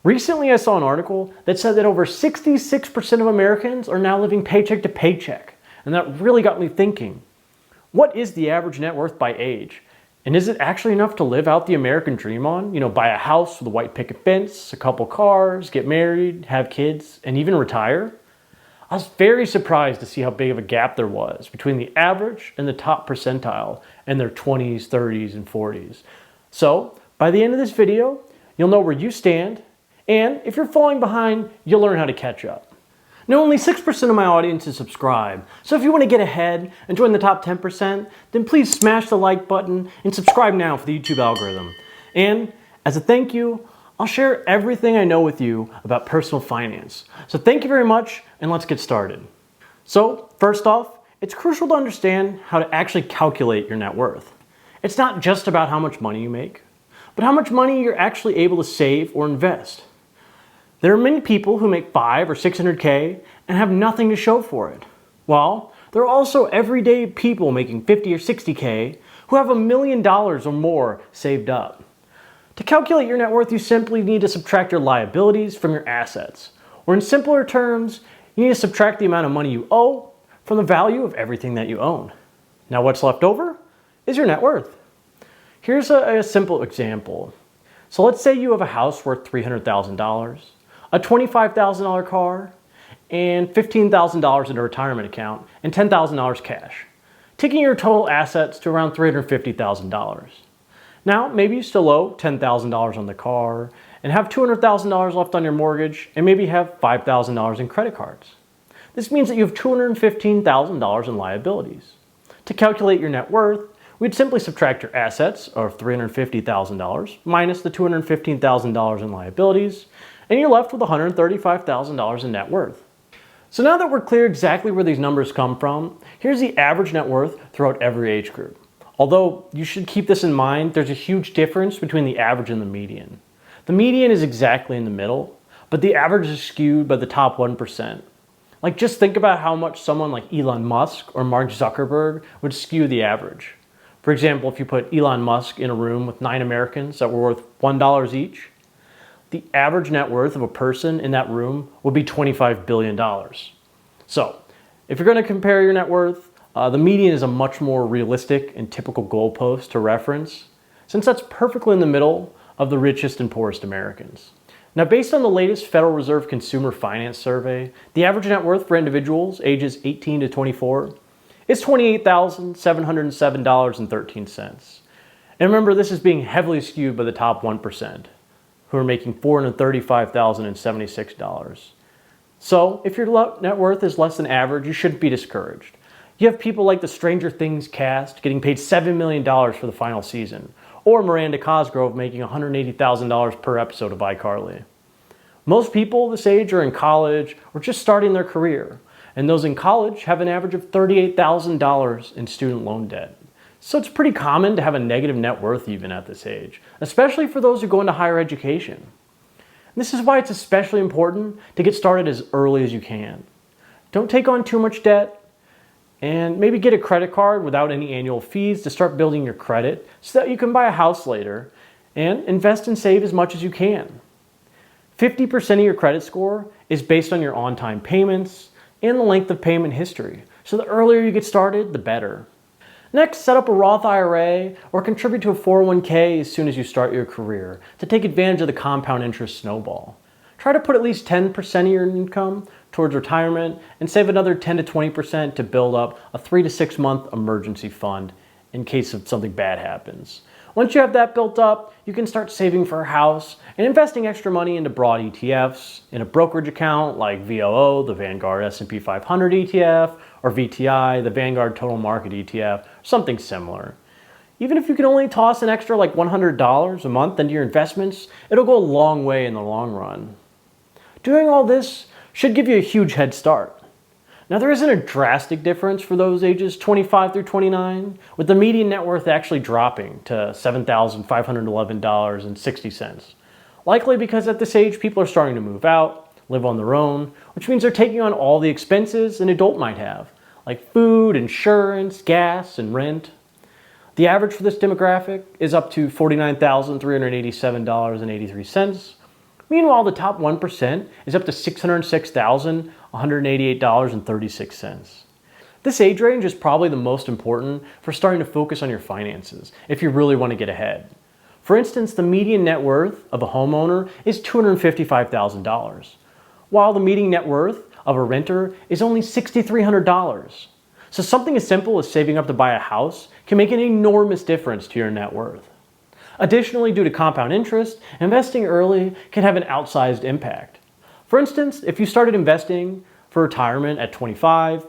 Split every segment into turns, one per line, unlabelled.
Recently, I saw an article that said that over 66% of Americans are now living paycheck to paycheck, and that really got me thinking. What is the average net worth by age? And is it actually enough to live out the American dream on? Buy a house with a white picket fence, a couple cars, get married, have kids, and even retire? I was very surprised to see how big of a gap there was between the average and the top percentile in their 20s, 30s, and 40s. So, by the end of this video, you'll know where you stand, and if you're falling behind, you'll learn how to catch up. Now, only 6% of my audience is subscribed, so if you want to get ahead and join the top 10%, then please smash the like button and subscribe now for the YouTube algorithm. And as a thank you, I'll share everything I know with you about personal finance. So thank you very much, and let's get started. So, first off, it's crucial to understand how to actually calculate your net worth. It's not just about how much money you make, but how much money you're actually able to save or invest. There are many people who make $500 or $600K and have nothing to show for it. While there are also everyday people making $50 or $60K who have $1 million or more saved up. To calculate your net worth, you simply need to subtract your liabilities from your assets. Or in simpler terms, you need to subtract the amount of money you owe from the value of everything that you own. Now what's left over is your net worth. Here's a simple example. So let's say you have a house worth $300,000, a $25,000 car, and $15,000 in a retirement account, and $10,000 cash, taking your total assets to around $350,000. Now, maybe you still owe $10,000 on the car, and have $200,000 left on your mortgage, and maybe have $5,000 in credit cards. This means that you have $215,000 in liabilities. To calculate your net worth, we'd simply subtract your assets of $350,000 minus the $215,000 in liabilities, and you're left with $135,000 in net worth. So now that we're clear exactly where these numbers come from, here's the average net worth throughout every age group. Although you should keep this in mind, there's a huge difference between the average and the median. The median is exactly in the middle, but the average is skewed by the top 1%. Like, just think about how much someone like Elon Musk or Mark Zuckerberg would skew the average. For example, if you put Elon Musk in a room with 9 Americans that were worth $1 each, the average net worth of a person in that room would be $25 billion. So, if you're going to compare your net worth, the median is a much more realistic and typical goalpost to reference, since that's perfectly in the middle of the richest and poorest Americans. Now, based on the latest Federal Reserve Consumer Finance Survey, the average net worth for individuals ages 18 to 24 is $28,707.13. And remember, this is being heavily skewed by the top 1%, who are making $435,076. So, if your net worth is less than average, you shouldn't be discouraged. You have people like the Stranger Things cast getting paid $7 million for the final season, or Miranda Cosgrove making $180,000 per episode of iCarly. Most people this age are in college or just starting their career, and those in college have an average of $38,000 in student loan debt. So it's pretty common to have a negative net worth even at this age, especially for those who go into higher education. And this is why it's especially important to get started as early as you can. Don't take on too much debt, and maybe get a credit card without any annual fees to start building your credit so that you can buy a house later, and invest and save as much as you can. 50% of your credit score is based on your on-time payments and the length of payment history, so the earlier you get started, the better. Next, set up a Roth IRA or contribute to a 401k as soon as you start your career to take advantage of the compound interest snowball. Try to put at least 10% of your income towards retirement and save another 10 to 20% to build up a 3 to 6 month emergency fund in case of something bad happens. Once you have that built up, you can start saving for a house and investing extra money into broad ETFs, in a brokerage account like VOO, the Vanguard S&P 500 ETF, or VTI, the Vanguard Total Market ETF, something similar. Even if you can only toss an extra like $100 a month into your investments, it'll go a long way in the long run. Doing all this should give you a huge head start. Now, there isn't a drastic difference for those ages 25 through 29, with the median net worth actually dropping to $7,511.60. Likely because at this age, people are starting to move out, live on their own, which means they're taking on all the expenses an adult might have, like food, insurance, gas, and rent. The average for this demographic is up to $49,387.83, Meanwhile, the top 1% is up to $606,188.36. This age range is probably the most important for starting to focus on your finances if you really want to get ahead. For instance, the median net worth of a homeowner is $255,000, while the median net worth of a renter is only $6,300. So something as simple as saving up to buy a house can make an enormous difference to your net worth. Additionally, due to compound interest, investing early can have an outsized impact. For instance, if you started investing for retirement at 25,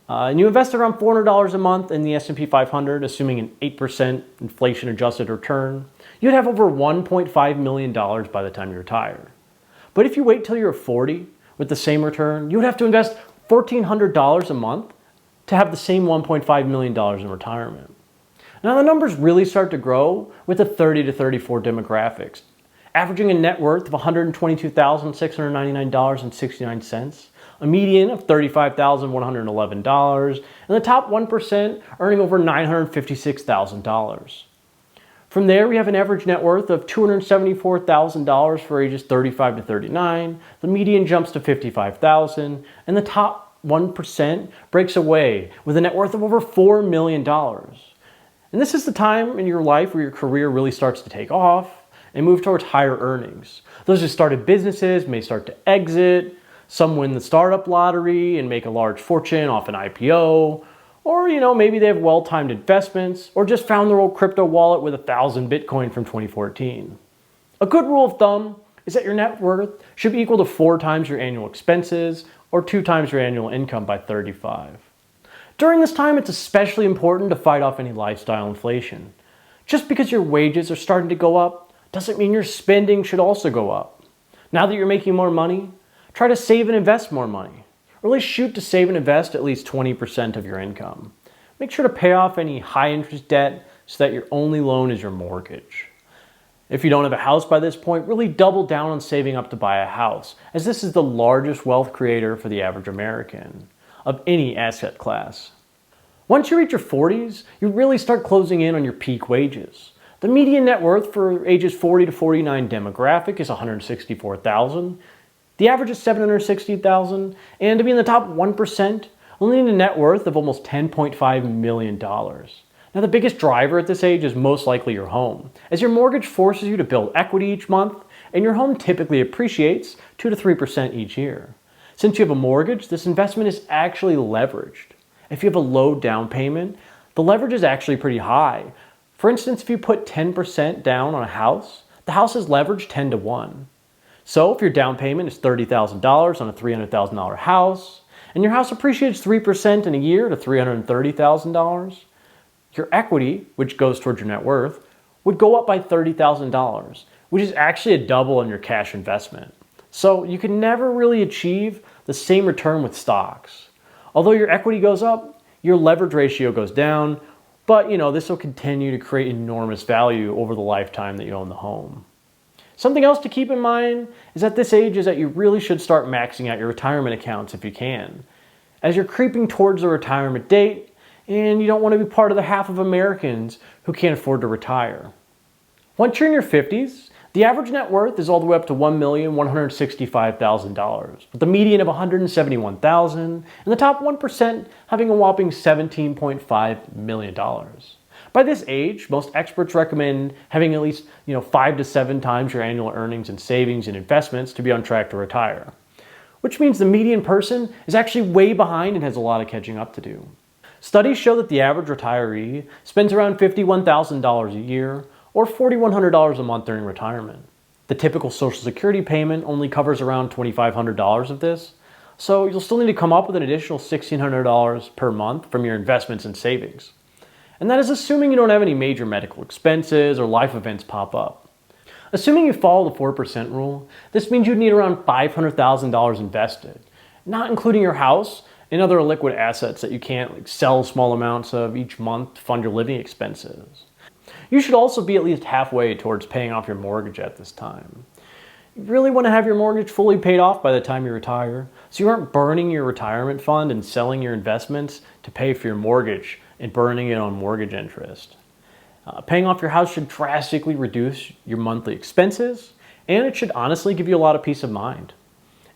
and you invest around $400 a month in the S&P 500, assuming an 8% inflation-adjusted return, you'd have over $1.5 million by the time you retire. But if you wait till you're 40 with the same return, you would have to invest $1,400 a month to have the same $1.5 million in retirement. Now the numbers really start to grow with the 30 to 34 demographics, averaging a net worth of $122,699.69, a median of $35,111, and the top 1% earning over $956,000. From there, we have an average net worth of $274,000 for ages 35 to 39, the median jumps to $55,000, and the top 1% breaks away with a net worth of over $4 million. And this is the time in your life where your career really starts to take off and move towards higher earnings. Those who started businesses may start to exit. Some win the startup lottery and make a large fortune off an IPO. Or, maybe they have well-timed investments or just found their old crypto wallet with 1,000 Bitcoin from 2014. A good rule of thumb is that your net worth should be equal to 4 times your annual expenses or 2 times your annual income by 35. During this time, it's especially important to fight off any lifestyle inflation. Just because your wages are starting to go up doesn't mean your spending should also go up. Now that you're making more money, try to save and invest more money. Or at least shoot to save and invest at least 20% of your income. Make sure to pay off any high interest debt so that your only loan is your mortgage. If you don't have a house by this point, really double down on saving up to buy a house, as this is the largest wealth creator for the average American of any asset class. Once you reach your 40s, you really start closing in on your peak wages. The median net worth for ages 40 to 49 demographic is $164,000. The average is $760,000, and to be in the top 1%, you'll need a net worth of almost $10.5 million. Now, the biggest driver at this age is most likely your home, as your mortgage forces you to build equity each month, and your home typically appreciates 2 to 3% each year. Since you have a mortgage, this investment is actually leveraged. If you have a low down payment, the leverage is actually pretty high. For instance, if you put 10% down on a house, the house is leveraged 10 to 1. So if your down payment is $30,000 on a $300,000 house, and your house appreciates 3% in a year to $330,000, your equity, which goes towards your net worth, would go up by $30,000, which is actually a double on your cash investment. So you can never really achieve the same return with stocks. Although your equity goes up, your leverage ratio goes down, but this will continue to create enormous value over the lifetime that you own the home. Something else to keep in mind is at this age is that you really should start maxing out your retirement accounts if you can, as you're creeping towards the retirement date and you don't want to be part of the half of Americans who can't afford to retire. Once you're in your 50s, the average net worth is all the way up to $1,165,000, with the median of $171,000 and the top 1% having a whopping $17.5 million. By this age, most experts recommend having at least 5 to 7 times your annual earnings in savings and investments to be on track to retire, which means the median person is actually way behind and has a lot of catching up to do. Studies show that the average retiree spends around $51,000 a year or $4,100 a month during retirement. The typical Social Security payment only covers around $2,500 of this, so you'll still need to come up with an additional $1,600 per month from your investments and savings. And that is assuming you don't have any major medical expenses or life events pop up. Assuming you follow the 4% rule, this means you'd need around $500,000 invested, not including your house and other liquid assets that you can't sell small amounts of each month to fund your living expenses. You should also be at least halfway towards paying off your mortgage at this time. You really want to have your mortgage fully paid off by the time you retire, so you aren't burning your retirement fund and selling your investments to pay for your mortgage and burning it on mortgage interest. Paying off your house should drastically reduce your monthly expenses and it should honestly give you a lot of peace of mind.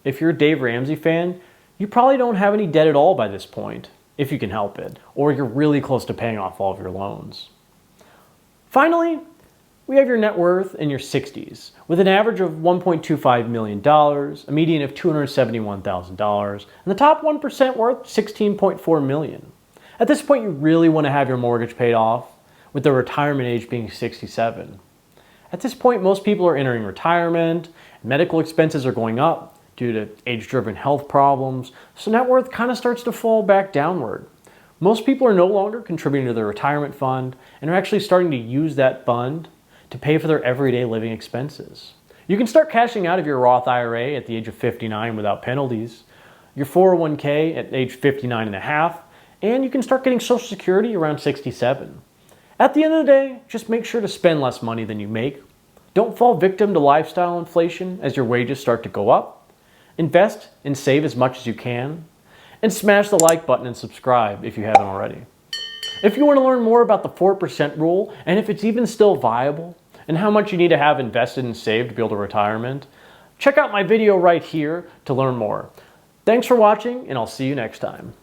If you're a Dave Ramsey fan, you probably don't have any debt at all by this point, if you can help it, or you're really close to paying off all of your loans. Finally, we have your net worth in your 60s, with an average of $1.25 million, a median of $271,000, and the top 1% worth $16.4 million. At this point, you really want to have your mortgage paid off, with the retirement age being 67. At this point, most people are entering retirement, medical expenses are going up due to age-driven health problems, so net worth kind of starts to fall back downward. Most people are no longer contributing to their retirement fund and are actually starting to use that fund to pay for their everyday living expenses. You can start cashing out of your Roth IRA at the age of 59 without penalties, your 401k at age 59 and a half, and you can start getting Social Security around 67. At the end of the day, just make sure to spend less money than you make. Don't fall victim to lifestyle inflation as your wages start to go up. Invest and save as much as you can. And smash the like button and subscribe if you haven't already. If you want to learn more about the 4% rule and if it's even still viable and how much you need to have invested and saved to build a retirement, check out my video right here to learn more. Thanks for watching, and I'll see you next time.